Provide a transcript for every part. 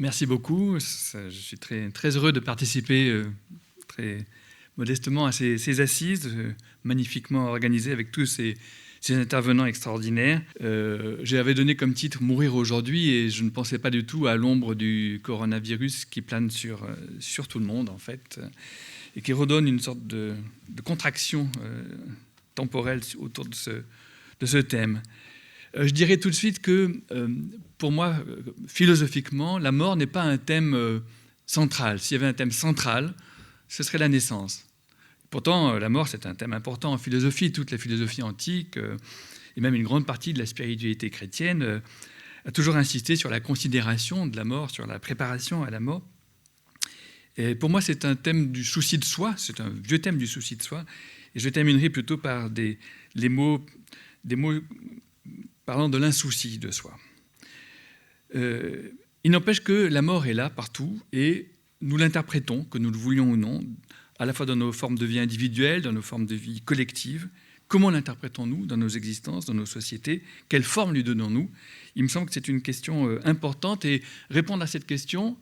Merci beaucoup. Je suis très, très heureux de participer très modestement à ces assises magnifiquement organisées avec tous ces intervenants extraordinaires. J'avais donné comme titre « Mourir aujourd'hui » et je ne pensais pas du tout à l'ombre du coronavirus qui plane sur tout le monde, en fait, et qui redonne une sorte de contraction temporelle autour de ce thème. Je dirais tout de suite que, pour moi, philosophiquement, la mort n'est pas un thème central. S'il y avait un thème central, ce serait la naissance. Pourtant, la mort, c'est un thème important en philosophie. Toute la philosophie antique, et même une grande partie de la spiritualité chrétienne, a toujours insisté sur la considération de la mort, sur la préparation à la mort. Et pour moi, c'est un thème du souci de soi, c'est un vieux thème du souci de soi. Et je terminerai plutôt par des mots parlant de l'insouci de soi. Il n'empêche que la mort est là partout et nous l'interprétons, que nous le voulions ou non, à la fois dans nos formes de vie individuelles, dans nos formes de vie collectives. Comment l'interprétons-nous dans nos existences, dans nos sociétés? Quelle forme lui donnons-nous? Il me semble que c'est une question importante et répondre à cette question,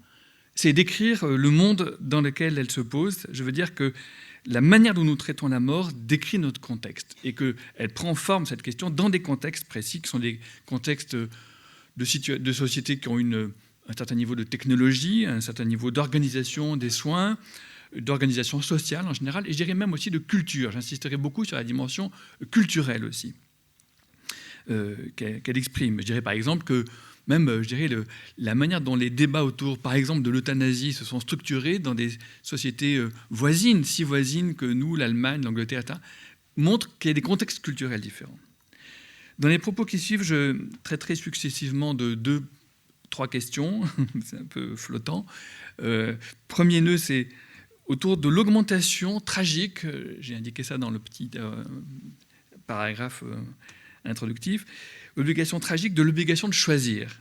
c'est décrire le monde dans lequel elle se pose. Je veux dire que la manière dont nous traitons la mort décrit notre contexte et qu'elle prend forme, cette question, dans des contextes précis qui sont des contextes de sociétés qui ont un certain niveau de technologie, un certain niveau d'organisation des soins, d'organisation sociale en général, et je dirais même aussi de culture. J'insisterai beaucoup sur la dimension culturelle aussi qu'elle exprime. Je dirais par exemple que même, je dirais, la manière dont les débats autour, par exemple, de l'euthanasie se sont structurés dans des sociétés voisines, si voisines que nous, l'Allemagne, l'Angleterre, etc., montrent qu'il y a des contextes culturels différents. Dans les propos qui suivent, je traiterai successivement de 2-3 questions, c'est un peu flottant. Premier nœud, c'est autour de l'augmentation tragique, j'ai indiqué ça dans le petit paragraphe introductif, l'obligation tragique de l'obligation de choisir,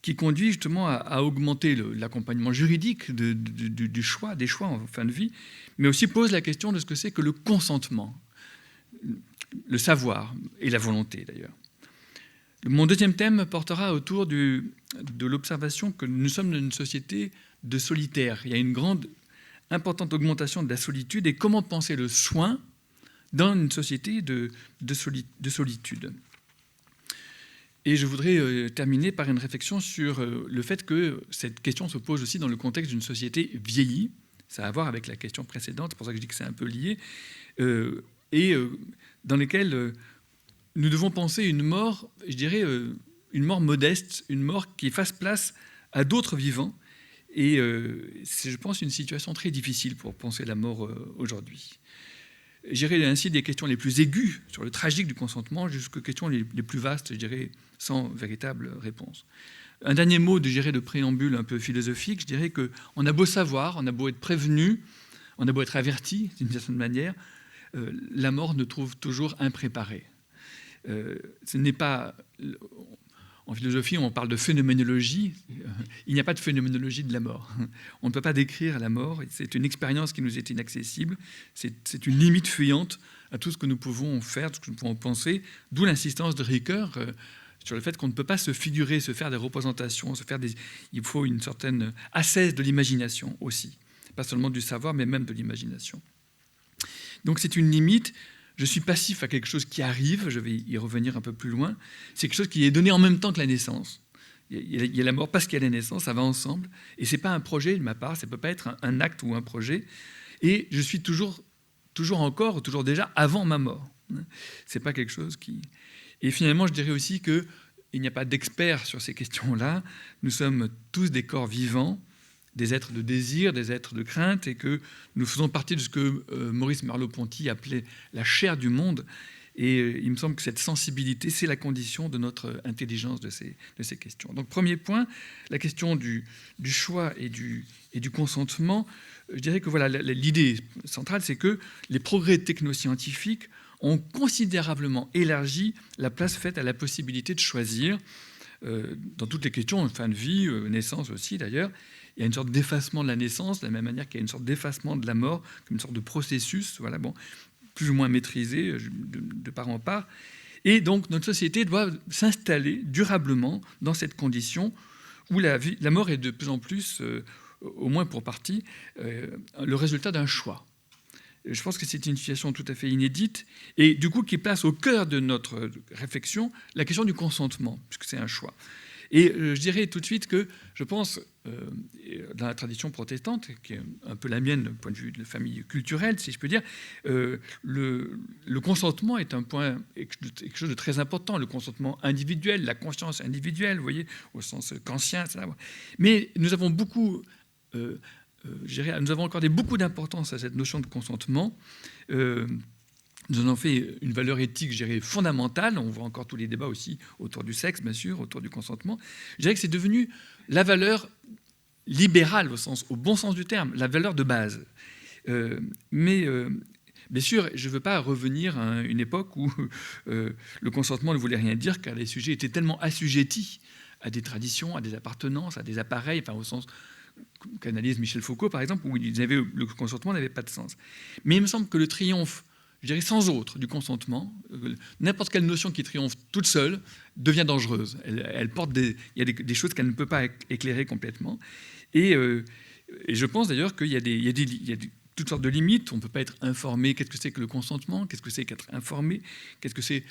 qui conduit justement à augmenter l'accompagnement juridique du choix, des choix en fin de vie, mais aussi pose la question de ce que c'est que le consentement, le savoir et la volonté d'ailleurs. Mon deuxième thème portera autour de l'observation que nous sommes dans une société de solitaires. Il y a une grande, importante augmentation de la solitude et comment penser le soin dans une société de solitude. Et je voudrais terminer par une réflexion sur le fait que cette question se pose aussi dans le contexte d'une société vieillie. Ça a à voir avec la question précédente, c'est pour ça que je dis que c'est un peu lié, dans lesquelles nous devons penser une mort, je dirais, une mort modeste, une mort qui fasse place à d'autres vivants. Et c'est, je pense, une situation très difficile pour penser la mort aujourd'hui. J'irai ainsi des questions les plus aiguës sur le tragique du consentement jusqu'aux questions les plus vastes, je dirais, sans véritable réponse. Un dernier mot de préambule un peu philosophique, je dirais qu'on a beau savoir, on a beau être prévenu, on a beau être averti d'une certaine manière, la mort nous trouve toujours impréparés. Ce n'est pas... En philosophie, on parle de phénoménologie. Il n'y a pas de phénoménologie de la mort. On ne peut pas décrire la mort. C'est une expérience qui nous est inaccessible. C'est une limite fuyante à tout ce que nous pouvons faire, tout ce que nous pouvons penser. D'où l'insistance de Ricoeur sur le fait qu'on ne peut pas se figurer, se faire des représentations, il faut une certaine ascèse de l'imagination aussi. Pas seulement du savoir, mais même de l'imagination. Donc c'est une limite. Je suis passif à quelque chose qui arrive, je vais y revenir un peu plus loin. C'est quelque chose qui est donné en même temps que la naissance. Il y a la mort parce qu'il y a la naissance, ça va ensemble. Et ce n'est pas un projet de ma part, ça ne peut pas être un acte ou un projet. Et je suis toujours déjà avant ma mort. Ce n'est pas quelque chose qui... Et finalement, je dirais aussi qu'il n'y a pas d'experts sur ces questions-là. Nous sommes tous des corps vivants, des êtres de désir, des êtres de crainte, et que nous faisons partie de ce que Maurice Merleau-Ponty appelait la chair du monde. Et il me semble que cette sensibilité, c'est la condition de notre intelligence de ces questions. Donc, premier point, la question du choix et du consentement. Je dirais que voilà, l'idée centrale, c'est que les progrès technoscientifiques ont considérablement élargi la place faite à la possibilité de choisir dans toutes les questions, en fin de vie, naissance aussi d'ailleurs. Il y a une sorte d'effacement de la naissance, de la même manière qu'il y a une sorte d'effacement de la mort, comme une sorte de processus, voilà, bon, plus ou moins maîtrisé de part en part. Et donc notre société doit s'installer durablement dans cette condition où la mort est de plus en plus, au moins pour partie, le résultat d'un choix. Je pense que c'est une situation tout à fait inédite et du coup qui place au cœur de notre réflexion la question du consentement, puisque c'est un choix. Et je dirais tout de suite que je pense, dans la tradition protestante, qui est un peu la mienne du point de vue de la famille culturelle, si je peux dire, le consentement est quelque chose de très important, le consentement individuel, la conscience individuelle, vous voyez, au sens kantien. Mais nous avons beaucoup... nous avons accordé beaucoup d'importance à cette notion de consentement. Nous en avons fait une valeur éthique, je dirais, fondamentale. On voit encore tous les débats aussi autour du sexe, bien sûr, autour du consentement. Je dirais que c'est devenu la valeur libérale, au bon sens du terme, la valeur de base. Mais bien sûr, je ne veux pas revenir à une époque où le consentement ne voulait rien dire, car les sujets étaient tellement assujettis à des traditions, à des appartenances, à des appareils, enfin, au sens qu'analyse Michel Foucault, par exemple, où le consentement n'avait pas de sens. Mais il me semble que le triomphe, je dirais sans autre, du consentement, n'importe quelle notion qui triomphe toute seule devient dangereuse. Elle porte il y a des choses qu'elle ne peut pas éclairer complètement. Et je pense d'ailleurs qu'il y a toutes sortes de limites. On ne peut pas être informé. Qu'est-ce que c'est que le consentement? Qu'est-ce que c'est qu'être informé? Qu'est-ce que c'est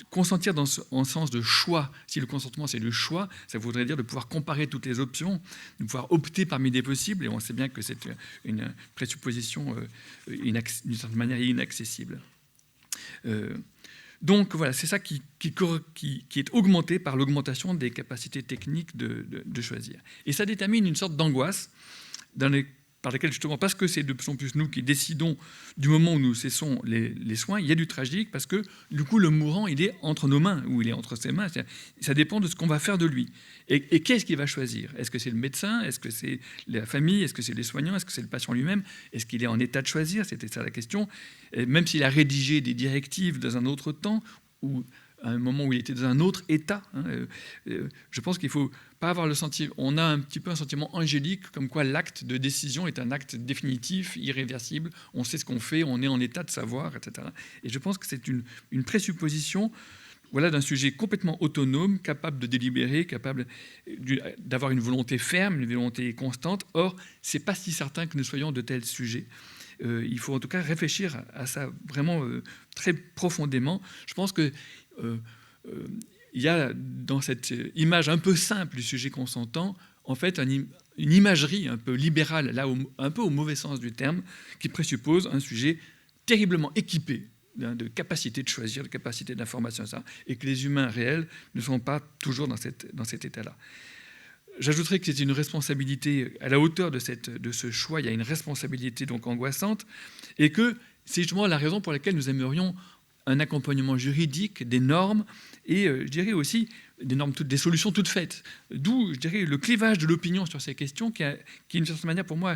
consentir en sens de choix? Si le consentement, c'est le choix, ça voudrait dire de pouvoir comparer toutes les options, de pouvoir opter parmi des possibles, et on sait bien que c'est une présupposition d'une certaine manière inaccessible. Donc voilà, c'est ça qui est augmenté par l'augmentation des capacités techniques de choisir. Et ça détermine une sorte d'angoisse par laquelle justement, parce que c'est de plus en plus nous qui décidons du moment où nous cessons les soins, il y a du tragique, parce que du coup le mourant il est entre nos mains, ou il est entre ses mains, ça dépend de ce qu'on va faire de lui. Et qu'est-ce qu'il va choisir? Est-ce que c'est le médecin? Est-ce que c'est la famille? Est-ce que c'est les soignants? Est-ce que c'est le patient lui-même? Est-ce qu'il est en état de choisir? C'était ça la question. Et même s'il a rédigé des directives dans un autre temps, ou à un moment où il était dans un autre état, je pense qu'il ne faut pas avoir le sentiment... On a un petit peu un sentiment angélique, comme quoi l'acte de décision est un acte définitif, irréversible, on sait ce qu'on fait, on est en état de savoir, etc. Et je pense que c'est une présupposition d'un sujet complètement autonome, capable de délibérer, capable d'avoir une volonté ferme, une volonté constante. Or, ce n'est pas si certain que nous soyons de tels sujets. Il faut en tout cas réfléchir à ça vraiment très profondément. Je pense que il y a dans cette image un peu simple du sujet consentant, en fait, une imagerie un peu libérale, là, un peu au mauvais sens du terme, qui présuppose un sujet terriblement équipé de capacité de choisir, de capacité d'information, ça, et que les humains réels ne sont pas toujours dans cet état-là. J'ajouterais que c'est une responsabilité à la hauteur de ce choix. Il y a une responsabilité donc angoissante, et que c'est justement la raison pour laquelle nous aimerions un accompagnement juridique, des normes, et je dirais aussi des normes, des solutions toutes faites. D'où, je dirais, le clivage de l'opinion sur ces questions, qui d'une certaine manière, pour moi,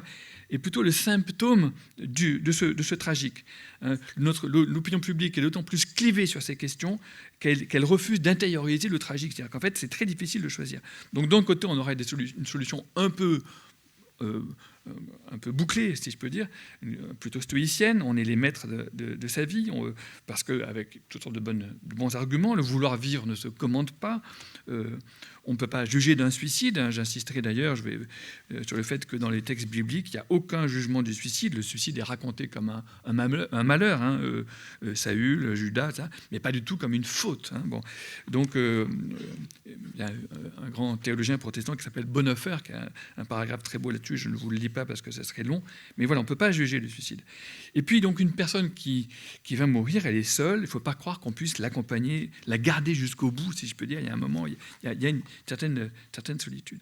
est plutôt le symptôme de ce tragique. L'opinion publique est d'autant plus clivée sur ces questions qu'elle refuse d'intérioriser le tragique. C'est-à-dire qu'en fait, c'est très difficile de choisir. Donc, d'un côté, on aurait une solution un peu bouclée, si je peux dire, plutôt stoïcienne. On est les maîtres de sa vie, parce qu'avec toutes sortes de bons arguments, le vouloir vivre ne se commande pas. On ne peut pas juger d'un suicide. J'insisterai d'ailleurs sur le fait que dans les textes bibliques, il n'y a aucun jugement du suicide. Le suicide est raconté comme un malheur, Saül, Judas, ça, mais pas du tout comme une faute. Bon. Donc, il y a un grand théologien protestant qui s'appelle Bonhoeffer, qui a un paragraphe très beau là-dessus. Je ne vous le lis pas parce que ça serait long. Mais voilà, on ne peut pas juger le suicide. Et puis, donc, une personne qui va mourir, elle est seule. Il ne faut pas croire qu'on puisse l'accompagner, la garder jusqu'au bout, si je peux dire. Il y a un moment, il y a une certaine solitude.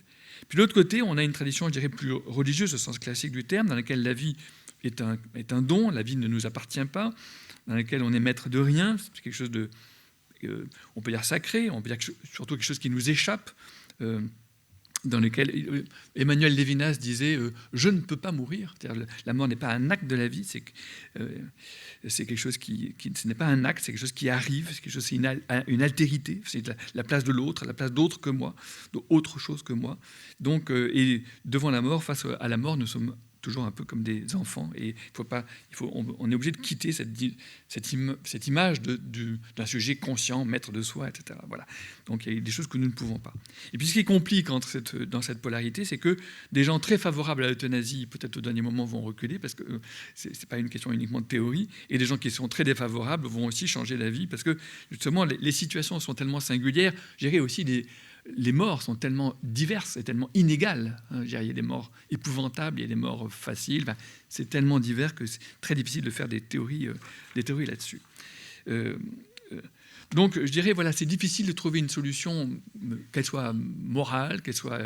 Puis de l'autre côté, on a une tradition, je dirais, plus religieuse au sens classique du terme, dans laquelle la vie est un don, la vie ne nous appartient pas, dans laquelle on est maître de rien, c'est quelque chose de, on peut dire sacré, on peut dire surtout quelque chose qui nous échappe, dans lequel Emmanuel Lévinas disait je ne peux pas mourir. C'est-à-dire, la mort n'est pas un acte de la vie, c'est quelque chose ce n'est pas un acte, c'est quelque chose qui arrive, c'est quelque chose, c'est une altérité, c'est la place de l'autre, la place d'autre que moi, d'autre chose que moi. Donc, et devant la mort, face à la mort, nous sommes toujours un peu comme des enfants. Et on est obligé de quitter cette image d'un sujet conscient, maître de soi, etc. Voilà. Donc il y a des choses que nous ne pouvons pas. Et puis ce qui complique dans cette polarité, c'est que des gens très favorables à l'euthanasie, peut-être au dernier moment, vont reculer, parce que ce n'est pas une question uniquement de théorie, et des gens qui sont très défavorables vont aussi changer d'avis, parce que justement les situations sont tellement singulières. Je dirais aussi les morts sont tellement diverses et tellement inégales. Il y a des morts épouvantables, il y a des morts faciles. Enfin, c'est tellement divers que c'est très difficile de faire des théories là-dessus. Donc, je dirais, voilà, c'est difficile de trouver une solution, qu'elle soit morale, qu'elle soit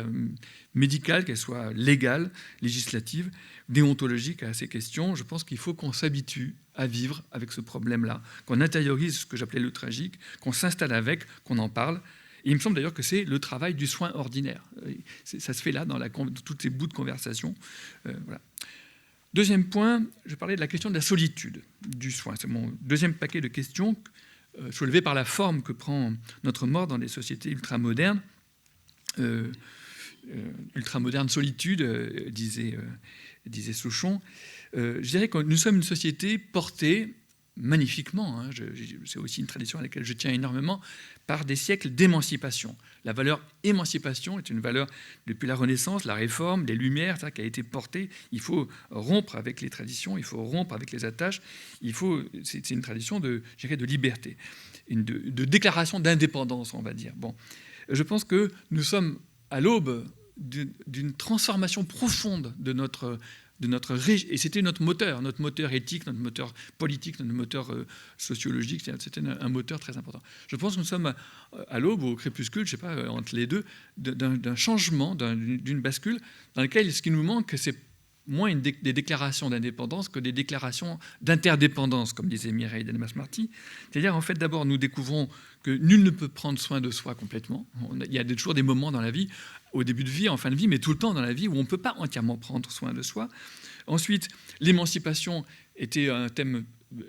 médicale, qu'elle soit légale, législative, déontologique à ces questions. Je pense qu'il faut qu'on s'habitue à vivre avec ce problème-là, qu'on intériorise ce que j'appelais le tragique, qu'on s'installe avec, qu'on en parle. Et il me semble d'ailleurs que c'est le travail du soin ordinaire. Ça se fait là, dans tous ces bouts de conversation. Voilà. Deuxième point, je parlais de la question de la solitude du soin. C'est mon deuxième paquet de questions soulevées par la forme que prend notre mort dans des sociétés ultramodernes. Ultramoderne solitude, disait Souchon. Je dirais que nous sommes une société portée magnifiquement, c'est aussi une tradition à laquelle je tiens énormément, par des siècles d'émancipation. La valeur émancipation est une valeur depuis la Renaissance, la Réforme, les Lumières, ça qui a été portée. Il faut rompre avec les traditions, il faut rompre avec les attaches. C'est une tradition de liberté, de déclaration d'indépendance, on va dire. Bon, je pense que nous sommes à l'aube d'une transformation profonde de notre et c'était notre moteur éthique, notre moteur politique, notre moteur sociologique, c'était un moteur très important. Je pense que nous sommes à l'aube, au crépuscule, je ne sais pas, entre les deux, d'un changement, d'une bascule, dans laquelle ce qui nous manque, c'est moins des déclarations d'indépendance que des déclarations d'interdépendance, comme disait Mireille Delmas-Marty. C'est-à-dire, en fait, d'abord, nous découvrons que nul ne peut prendre soin de soi complètement. Il y a toujours des moments dans la vie, au début de vie, en fin de vie, mais tout le temps dans la vie, où on ne peut pas entièrement prendre soin de soi. Ensuite, l'émancipation était un thème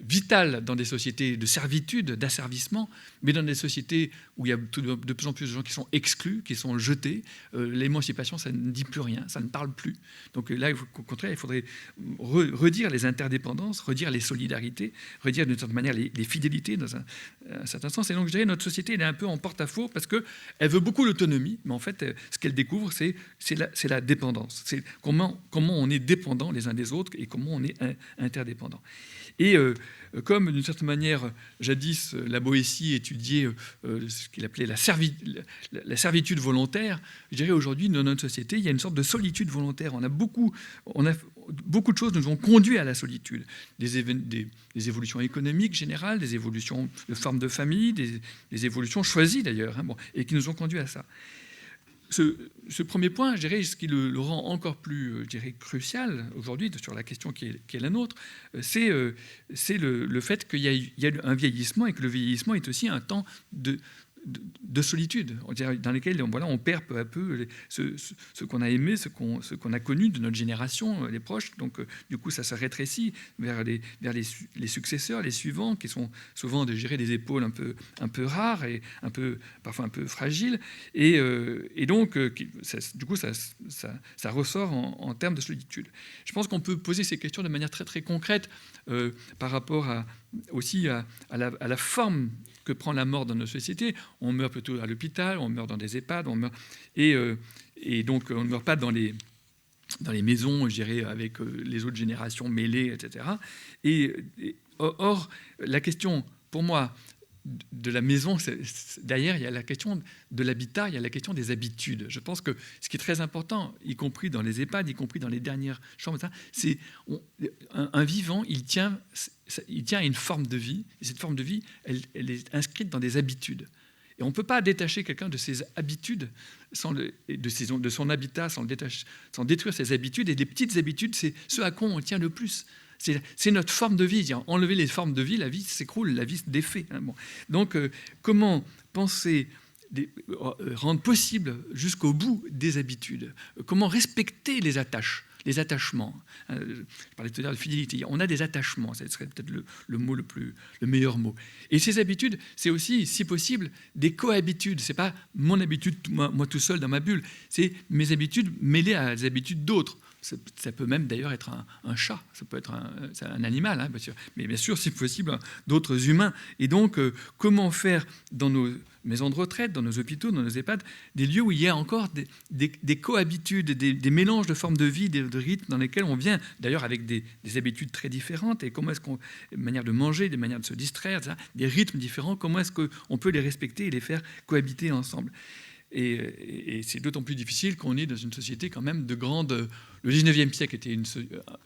vital dans des sociétés de servitude, d'asservissement, mais dans des sociétés où il y a de plus en plus de gens qui sont exclus, qui sont jetés. L'émancipation, ça ne dit plus rien, ça ne parle plus. Donc là, au contraire, il faudrait redire les interdépendances, redire les solidarités, redire d'une certaine manière les fidélités dans un certain sens. Et donc, je dirais, notre société, elle est un peu en porte-à-faux parce qu'elle veut beaucoup l'autonomie, mais en fait, ce qu'elle découvre, c'est la dépendance. C'est comment on est dépendant les uns des autres et comment on est interdépendant. Et comme d'une certaine manière, jadis, la Boétie étudiait ce qu'il appelait la servitude volontaire, je dirais aujourd'hui, dans notre société, il y a une sorte de solitude volontaire. On a beaucoup de choses nous ont conduit à la solitude. Des évolutions économiques générales, des évolutions de forme de famille, des évolutions choisies d'ailleurs, et qui nous ont conduit à ça. Ce premier point, je dirais, ce qui le rend encore plus crucial aujourd'hui sur la question qui est la nôtre, c'est le fait qu'il y a un vieillissement et que le vieillissement est aussi un temps de solitude, dans lequel on perd peu à peu ce qu'on a aimé, ce qu'on a connu de notre génération, les proches. Donc, du coup, ça se rétrécit vers les successeurs, les suivants, qui sont souvent de gérer des épaules un peu rares et parfois un peu fragiles. Et donc, du coup, ça ressort en termes de solitude. Je pense qu'on peut poser ces questions de manière très, très concrète par rapport aussi à la forme que prend la mort dans nos sociétés. On meurt plutôt à l'hôpital, on meurt dans des EHPAD, et donc on ne meurt pas dans les maisons, je dirais, avec les autres générations mêlées, etc. Or, la question, pour moi, de la maison, derrière, il y a la question de l'habitat, il y a la question des habitudes. Je pense que ce qui est très important, y compris dans les EHPAD, y compris dans les dernières chambres, c'est un vivant, il tient à une forme de vie, et cette forme de vie, elle est inscrite dans des habitudes. Et on ne peut pas détacher quelqu'un de ses habitudes, de son habitat, sans détruire ses habitudes. Et les petites habitudes, c'est ce à quoi on tient le plus. C'est notre forme de vie. Enlever les formes de vie, la vie s'écroule, la vie se défait. Donc, comment penser, rendre possible jusqu'au bout des habitudes? Comment respecter les attachements? Je parlais tout à l'heure de fidélité. On a des attachements, ce serait peut-être le meilleur mot. Et ces habitudes, c'est aussi, si possible, des cohabitudes. Ce n'est pas mon habitude, moi tout seul dans ma bulle. C'est mes habitudes mêlées à les habitudes d'autres. Ça peut même d'ailleurs être un chat, ça peut être un animal, hein, bien sûr. Mais bien sûr, si possible, d'autres humains. Et donc, comment faire dans nos maisons de retraite, dans nos hôpitaux, dans nos EHPAD, des lieux où il y a encore des cohabitudes, des mélanges de formes de vie, de rythmes dans lesquels on vient, d'ailleurs avec des habitudes très différentes, et comment est-ce qu'on, des manières de manger, des manières de se distraire, etc., des rythmes différents, comment est-ce qu'on peut les respecter et les faire cohabiter ensemble. Et c'est d'autant plus difficile qu'on est dans une société quand même de grande... Le 19e siècle était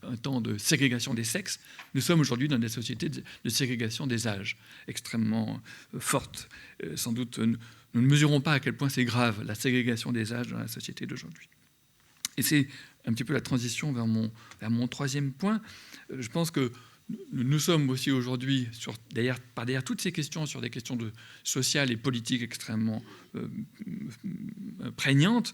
un temps de ségrégation des sexes. Nous sommes aujourd'hui dans des sociétés de ségrégation des âges extrêmement fortes. Sans doute, nous ne mesurons pas à quel point c'est grave, la ségrégation des âges dans la société d'aujourd'hui. Et c'est un petit peu la transition vers mon troisième point. Je pense que nous sommes aussi aujourd'hui, derrière toutes ces questions, sur des questions sociales et politiques extrêmement prégnantes,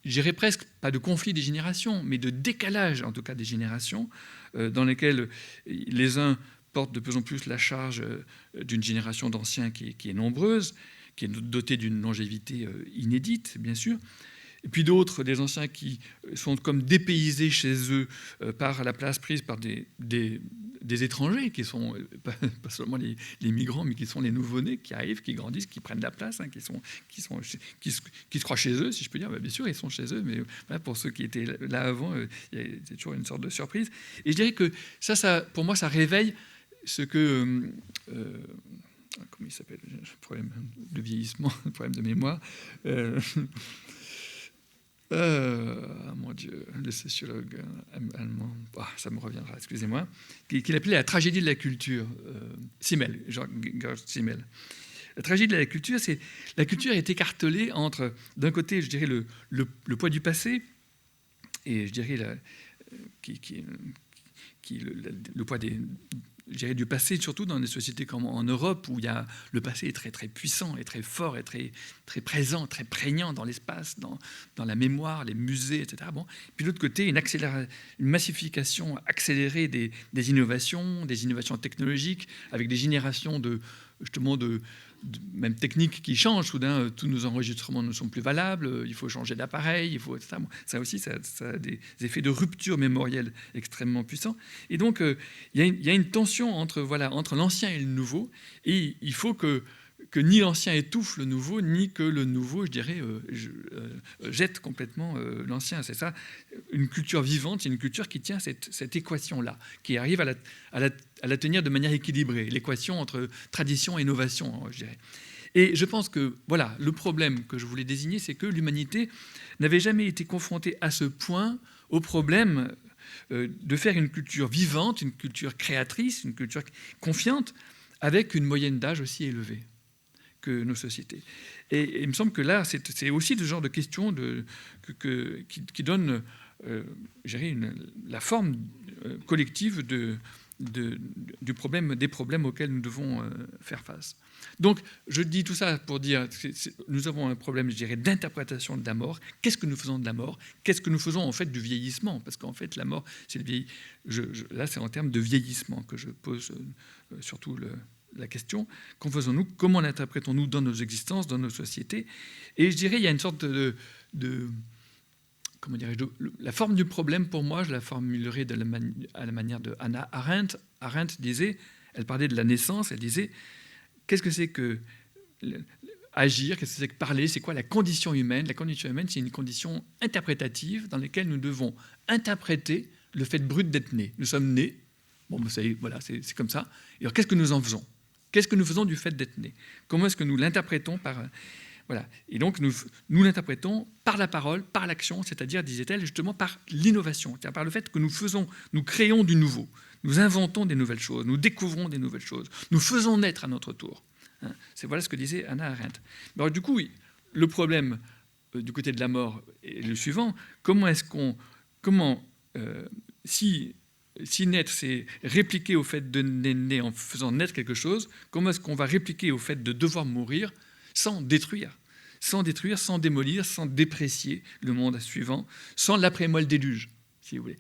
je dirais presque pas de conflit des générations, mais de décalage en tout cas des générations, dans lesquelles les uns portent de plus en plus la charge d'une génération d'anciens qui est nombreuse, qui est dotée d'une longévité inédite, bien sûr, et puis d'autres, des anciens qui sont comme dépaysés chez eux par la place prise par des étrangers, qui sont pas seulement les migrants, mais qui sont les nouveau-nés, qui arrivent, qui grandissent, qui prennent la place, hein, qui se croient chez eux, si je peux dire. Bien sûr, ils sont chez eux, mais voilà, pour ceux qui étaient là avant, c'est toujours une sorte de surprise. Et je dirais que ça pour moi, ça réveille ce que... comment il s'appelle ? Problème de vieillissement, problème de mémoire. Mon Dieu, le sociologue allemand, ça me reviendra, excusez-moi, qu'il appelait la tragédie de la culture, Simmel, Georg Simmel. La tragédie de la culture, c'est la culture est écartelée entre, d'un côté, je dirais, le poids du passé, et je dirais le poids du passé, surtout dans des sociétés comme en Europe, où le passé est très, très puissant, et très fort, et très, très présent, très prégnant dans l'espace, dans la mémoire, les musées, etc. Bon. Puis de l'autre côté, une massification accélérée des innovations technologiques, avec des générations même techniques qui changent. Soudain, tous nos enregistrements ne sont plus valables, il faut changer d'appareil, ça aussi, ça a des effets de rupture mémorielle extrêmement puissants. Et donc, il y a une tension entre l'ancien et le nouveau, et il faut que ni l'ancien étouffe le nouveau, ni que le nouveau, je dirais, jette complètement l'ancien. C'est ça, une culture vivante, c'est une culture qui tient cette équation-là, qui arrive à la tenir de manière équilibrée, l'équation entre tradition et innovation, je dirais. Et je pense que, voilà, le problème que je voulais désigner, c'est que l'humanité n'avait jamais été confrontée à ce point au problème de faire une culture vivante, une culture créatrice, une culture confiante, avec une moyenne d'âge aussi élevée que nos sociétés. Et il me semble que là, c'est aussi ce genre de questions qui donne, la forme collective des problèmes auxquels nous devons faire face. Donc, je dis tout ça pour dire que nous avons un problème, je dirais, d'interprétation de la mort. Qu'est-ce que nous faisons de la mort ? Qu'est-ce que nous faisons, en fait, du vieillissement ? Parce qu'en fait, la mort, c'est le vieillissement. Là, c'est en termes de vieillissement que je pose surtout la question. Qu'en faisons-nous ? Comment l'interprétons-nous dans nos existences, dans nos sociétés ? Et je dirais, il y a une sorte comment dirais-je, la forme du problème, pour moi, je la formulerai à la manière de Hannah Arendt. Arendt disait, elle parlait de la naissance, elle disait, qu'est-ce que c'est que agir, qu'est-ce que c'est que parler, c'est quoi la condition humaine ? La condition humaine, c'est une condition interprétative dans laquelle nous devons interpréter le fait brut d'être né. Nous sommes nés, bon, voilà, c'est comme ça. Et alors, qu'est-ce que nous en faisons ? Qu'est-ce que nous faisons du fait d'être nés ? Comment est-ce que nous l'interprétons Voilà. Et donc, nous l'interprétons par la parole, par l'action, c'est-à-dire, disait-elle, justement par l'innovation, c'est-à-dire par le fait que nous créons du nouveau, nous inventons des nouvelles choses, nous découvrons des nouvelles choses, nous faisons naître à notre tour. Voilà ce que disait Hannah Arendt. Alors, du coup, le problème du côté de la mort est le suivant. Si naître, c'est répliquer au fait de naître en faisant naître quelque chose, comment est-ce qu'on va répliquer au fait de devoir mourir sans détruire, sans démolir, sans déprécier le monde suivant, sans l'après-moi le déluge, si vous voulez.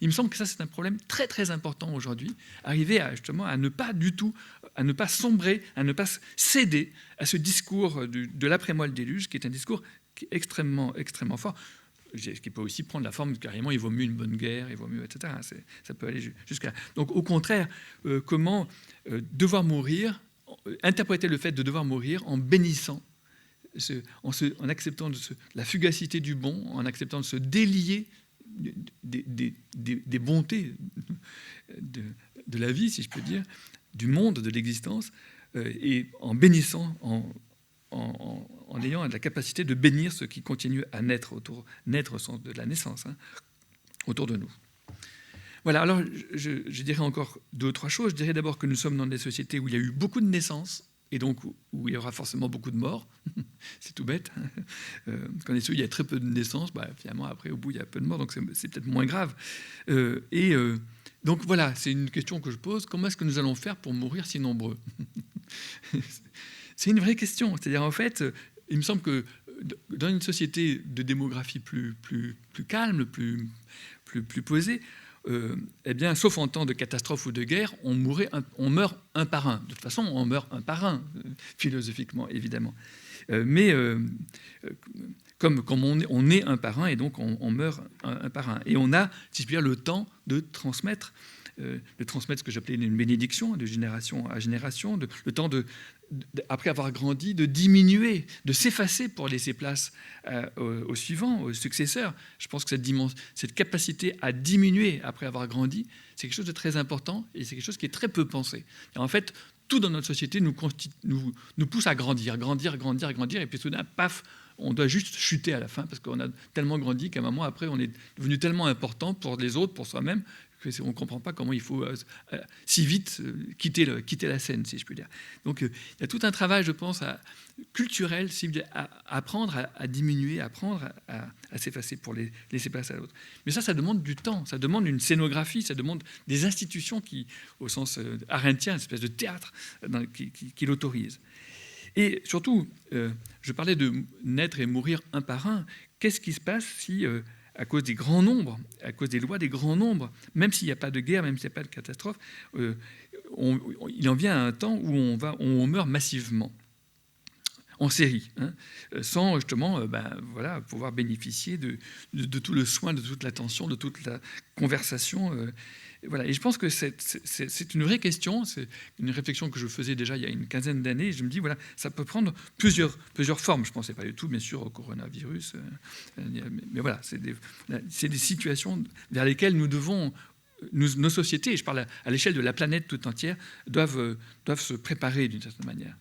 Il me semble que ça, c'est un problème très, très important aujourd'hui, arriver à ne pas du tout, à ne pas sombrer, à ne pas céder à ce discours de l'après-moi le déluge, qui est un discours qui est extrêmement, extrêmement fort. ce qui peut aussi prendre la forme carrément, il vaut mieux une bonne guerre, il vaut mieux, etc. Ça peut aller jusqu'à là. Donc au contraire, comment devoir mourir, interpréter le fait de devoir mourir en bénissant, en acceptant la fugacité du bon, en acceptant de se délier des bontés de la vie, si je peux dire, du monde, de l'existence, et en bénissant, en ayant la capacité de bénir ce qui continue à naître au sens de la naissance, autour de nous. Voilà, alors je dirais encore 2 ou 3 choses. Je dirais d'abord que nous sommes dans des sociétés où il y a eu beaucoup de naissances, et donc où il y aura forcément beaucoup de morts. C'est tout bête. Quand il y a très peu de naissances, finalement, après, au bout, il y a peu de morts, donc c'est peut-être moins grave. Donc voilà, c'est une question que je pose. Comment est-ce que nous allons faire pour mourir si nombreux? C'est une vraie question. C'est-à-dire, en fait, il me semble que dans une société de démographie plus calme, plus posée, eh bien, sauf en temps de catastrophe ou de guerre, on meurt un par un. De toute façon, on meurt un par un, philosophiquement, évidemment. Mais comme on est un par un, et donc on meurt un par un. Et on a, si je puis dire, le temps de transmettre ce que j'appelais une bénédiction, de génération à génération, le temps après avoir grandi, de diminuer, de s'effacer pour laisser place aux suivants, aux successeurs. Je pense que cette capacité à diminuer après avoir grandi, c'est quelque chose de très important et c'est quelque chose qui est très peu pensé. Et en fait, tout dans notre société nous pousse à grandir, et puis soudain, paf, on doit juste chuter à la fin parce qu'on a tellement grandi qu'à un moment après, on est devenu tellement important pour les autres, pour soi-même, on ne comprend pas comment il faut si vite quitter la scène, si je peux dire. Donc il y a tout un travail, je pense, culturel, à apprendre à diminuer, apprendre à s'effacer pour laisser place à l'autre. Mais ça demande du temps, ça demande une scénographie, ça demande des institutions qui, au sens arenthien, une espèce de théâtre qui l'autorisent. Et surtout, je parlais de naître et mourir un par un. Qu'est-ce qui se passe si... à cause des grands nombres, à cause des lois des grands nombres, même s'il n'y a pas de guerre, même s'il n'y a pas de catastrophe, il en vient à un temps où on meurt massivement, en série, sans justement pouvoir bénéficier de tout le soin, de toute l'attention, de toute la conversation. Voilà. Et je pense que c'est une vraie question, c'est une réflexion que je faisais déjà il y a une quinzaine d'années, et je me dis, voilà, ça peut prendre plusieurs formes. Je ne pensais pas du tout, bien sûr, au coronavirus, mais voilà, c'est des situations vers lesquelles nous devons, nos sociétés, et je parle à l'échelle de la planète toute entière, doivent se préparer d'une certaine manière.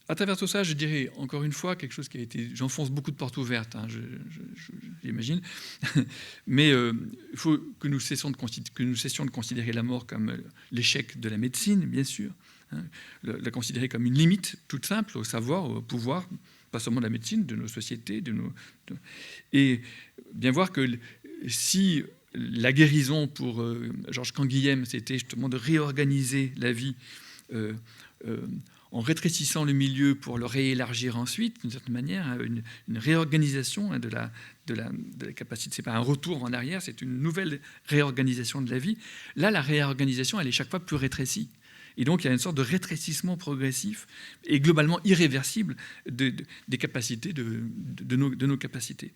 À travers tout ça, je dirais encore une fois quelque chose qui a été... J'enfonce beaucoup de portes ouvertes, j'imagine, mais il faut que nous cessions de considérer la mort comme l'échec de la médecine, bien sûr, la considérer comme une limite toute simple au savoir, au pouvoir, pas seulement de la médecine, de nos sociétés, et bien voir que si la guérison pour Georges Canguilhem, c'était justement de réorganiser la vie en rétrécissant le milieu pour le réélargir ensuite, d'une certaine manière, une réorganisation de la capacité. Ce n'est pas un retour en arrière, c'est une nouvelle réorganisation de la vie. Là, la réorganisation, elle est chaque fois plus rétrécie. Et donc, il y a une sorte de rétrécissement progressif et globalement irréversible des capacités, de nos capacités.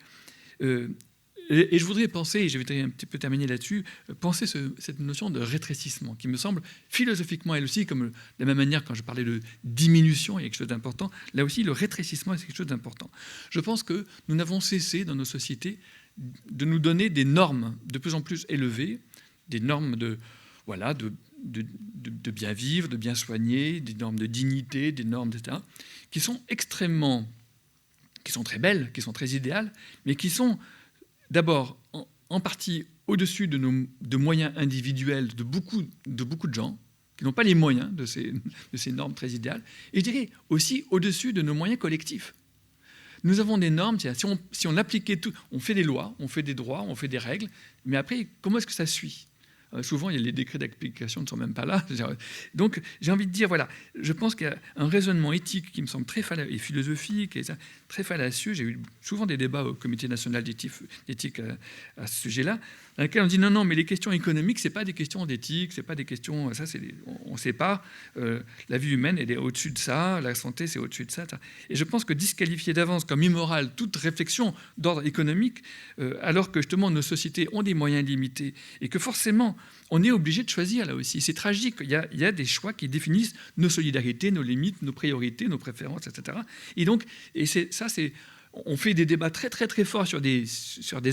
Et je voudrais penser, et je vais un petit peu terminer là-dessus, penser cette notion de rétrécissement, qui me semble philosophiquement, elle aussi, comme de la même manière quand je parlais de diminution, il y a quelque chose d'important, là aussi le rétrécissement est quelque chose d'important. Je pense que nous n'avons cessé dans nos sociétés de nous donner des normes de plus en plus élevées, des normes de bien vivre, de bien soigner, des normes de dignité, des normes, etc., qui sont très belles, qui sont très idéales, mais qui sont d'abord, en partie au-dessus de moyens individuels de beaucoup de gens qui n'ont pas les moyens de ces normes très idéales, et je dirais aussi au-dessus de nos moyens collectifs. Nous avons des normes, si on appliquait tout, on fait des lois, on fait des droits, on fait des règles, mais après, comment est-ce que ça suit ? Souvent, il y a les décrets d'application ne sont même pas là. Donc, j'ai envie de dire, voilà, je pense qu'il y a un raisonnement éthique qui me semble très et philosophique et très fallacieux. J'ai eu souvent des débats au Comité national d'éthique à ce sujet-là, dans lesquels on dit non, mais les questions économiques, c'est pas des questions d'éthique, c'est pas des questions, ça, on sépare. La vie humaine, elle est au-dessus de ça, la santé, c'est au-dessus de ça. Et je pense que disqualifier d'avance comme immorale toute réflexion d'ordre économique, alors que justement nos sociétés ont des moyens limités et que forcément on est obligé de choisir là aussi. C'est tragique. Il y a des choix qui définissent nos solidarités, nos limites, nos priorités, nos préférences, etc. Et donc, on fait des débats très très très forts sur des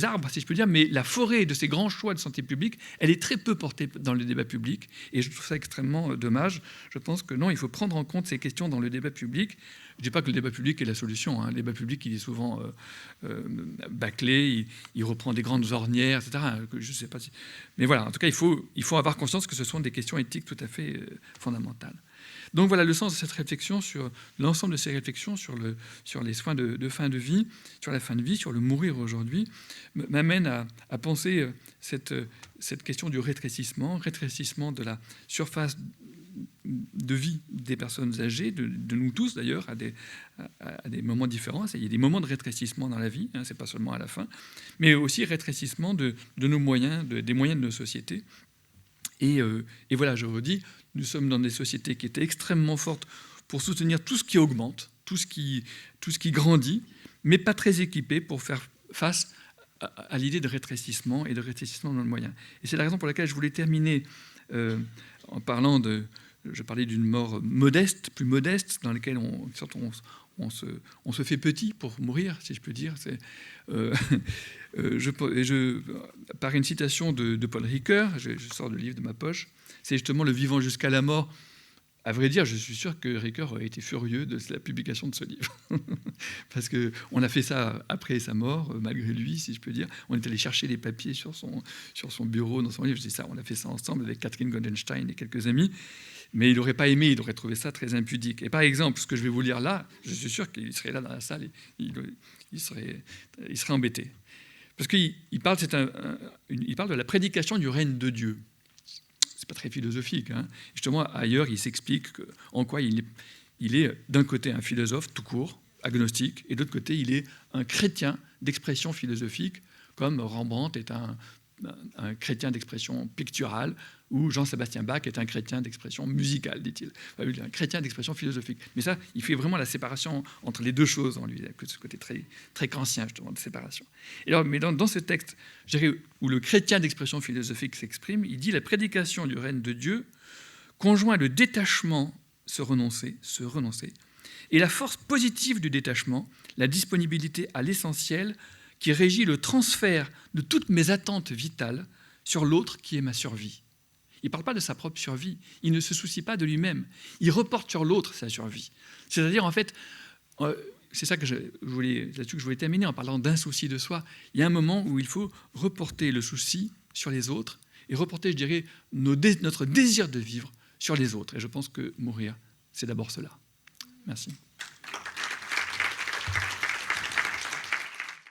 arbres, si je peux dire, mais la forêt de ces grands choix de santé publique, elle est très peu portée dans le débat public, et je trouve ça extrêmement dommage. Je pense que non, il faut prendre en compte ces questions dans le débat public. Je ne dis pas que le débat public est la solution. Le débat public, il est souvent bâclé, il reprend des grandes ornières, etc. Je sais pas si... Mais voilà, en tout cas, il faut avoir conscience que ce sont des questions éthiques tout à fait fondamentales. Donc voilà le sens de cette réflexion, sur l'ensemble de ces réflexions sur les soins de fin de vie, sur la fin de vie, sur le mourir aujourd'hui, m'amène à penser cette question du rétrécissement de la surface de vie des personnes âgées, de nous tous d'ailleurs, à des moments différents. Il y a des moments de rétrécissement dans la vie, c'est pas seulement à la fin, mais aussi rétrécissement de nos moyens, des moyens de nos sociétés. Et voilà, je redis, nous sommes dans des sociétés qui étaient extrêmement fortes pour soutenir tout ce qui augmente, tout ce qui grandit, mais pas très équipées pour faire face à l'idée de rétrécissement et de rétrécissement dans le moyen. Et c'est la raison pour laquelle je voulais terminer en parlant je parlais d'une mort modeste, plus modeste, dans laquelle on se fait petit pour mourir, si je peux dire. Par une citation de Paul Ricoeur, je sors le livre de ma poche, c'est justement Le vivant jusqu'à la mort. À vrai dire, je suis sûr que Ricoeur aurait été furieux de la publication de ce livre. Parce qu'on a fait ça après sa mort, malgré lui, si je peux dire. On est allé chercher les papiers sur son bureau, dans son livre. Je dis ça, on a fait ça ensemble avec Catherine Goldenstein et quelques amis. Mais il n'aurait pas aimé, il aurait trouvé ça très impudique. Et par exemple, ce que je vais vous lire là, je suis sûr qu'il serait là dans la salle, et il serait embêté. Parce qu'il parle de la prédication du règne de Dieu. C'est pas très philosophique. Justement, ailleurs, il s'explique en quoi il est d'un côté un philosophe tout court, agnostique, et d'autre côté, il est un chrétien d'expression philosophique, comme Rembrandt est un chrétien d'expression picturale, ou Jean-Sébastien Bach est un chrétien d'expression musicale, dit-il. Enfin, un chrétien d'expression philosophique. Mais ça, il fait vraiment la séparation entre les deux choses en lui, avec ce côté très, très kantien, justement, de séparation. Et alors, mais dans ce texte, je dirais, où le chrétien d'expression philosophique s'exprime, il dit « La prédication du règne de Dieu conjoint le détachement, se renoncer, et la force positive du détachement, la disponibilité à l'essentiel, qui régit le transfert de toutes mes attentes vitales sur l'autre qui est ma survie. » Il ne parle pas de sa propre survie, il ne se soucie pas de lui-même, il reporte sur l'autre sa survie. C'est-à-dire, en fait, c'est ça là-dessus que je voulais terminer en parlant d'un souci de soi. Il y a un moment où il faut reporter le souci sur les autres et reporter, je dirais, notre désir de vivre sur les autres. Et je pense que mourir, c'est d'abord cela. Merci.